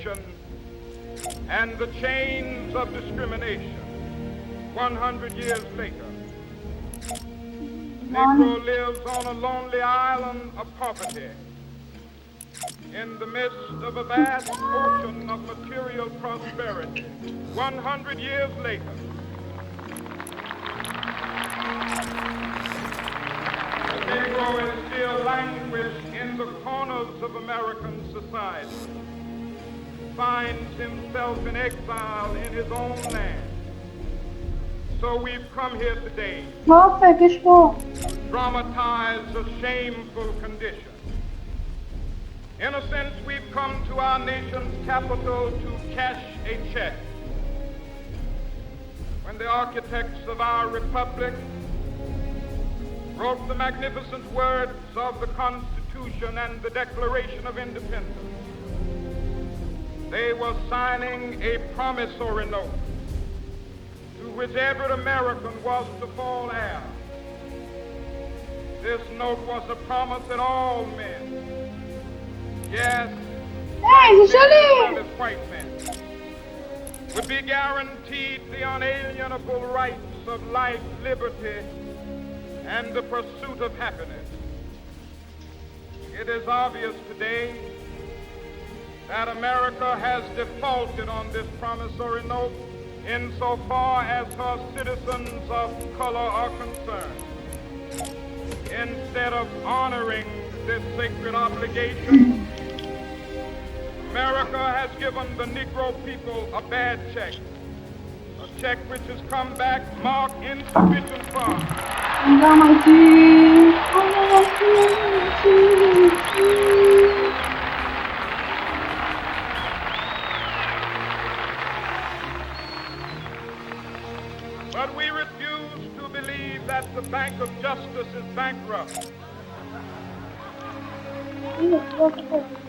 oppression and the chains of discrimination. 100 years later, Negro lives on a lonely island of poverty in the midst of a vast ocean of material prosperity. 100 years later, the Negro is still languished in the corners of American society, finds himself in exile in his own land. So we've come here today to dramatize a shameful condition. In a sense, we've come to our nation's capital to cash a check. When the architects of our republic wrote the magnificent words of the Constitution and the Declaration of Independence, they were signing a promissory note to which every American was to fall heir. This note was a promise that all men, yes, white men, would be guaranteed the unalienable rights of life, liberty, and the pursuit of happiness. It is obvious today that America has defaulted on this promissory note insofar as her citizens of color are concerned. Instead of honoring this sacred obligation, America has given the Negro people a bad check, a check which has come back marked insufficient funds. But we refuse to believe that the Bank of Justice is bankrupt.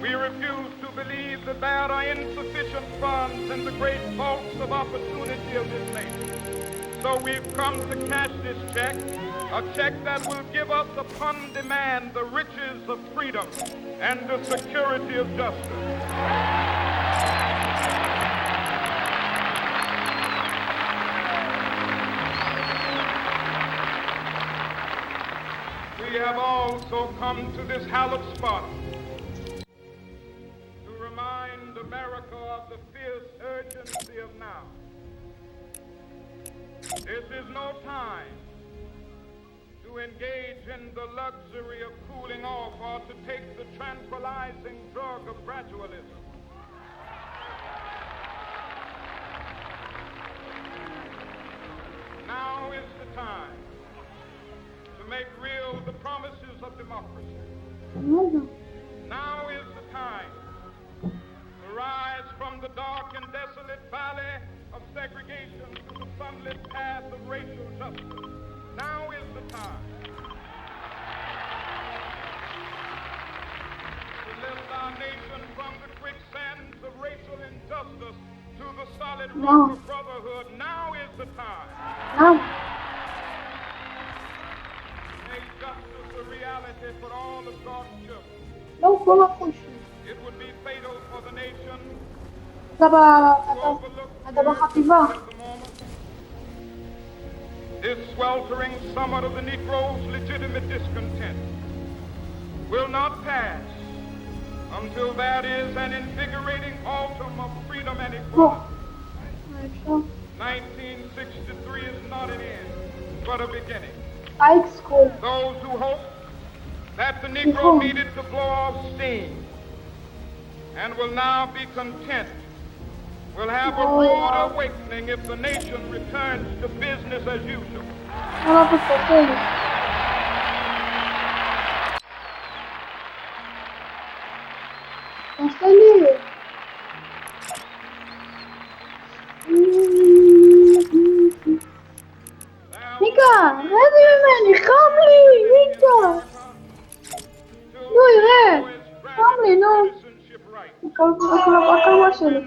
We refuse to believe that there are insufficient funds in the great vaults of opportunity of this nation. So we've come to cash this check, a check that will give us upon demand the riches of freedom and the security of justice. We have also come to this hallowed spot to remind America of the fierce urgency of now. This is no time to engage in the luxury of cooling off or to take the tranquilizing drug of gradualism. Now is the time to make real the promises of democracy. Now is the time to rise from the dark and desolate valley of segregation to the sunlit path of racial justice. Now is the time to lift our nation from the quicksands of racial injustice to the solid rock of brotherhood. Now is the time. Make justice a reality for all of God's children. It would be fatal for the nation to overlook the moment. This sweltering summit of the Negro's legitimate discontent will not pass until there is an invigorating autumn of freedom and equality. 1963 is not an end, but a beginning. Those who hope that the Negro needed to blow off steam and will now be content will have a rude awakening if the nation returns to business as usual. מיקה, רדי ממני, חם לי, מיקה. נו, ירד, חם לי, נו. הכל מה שלי.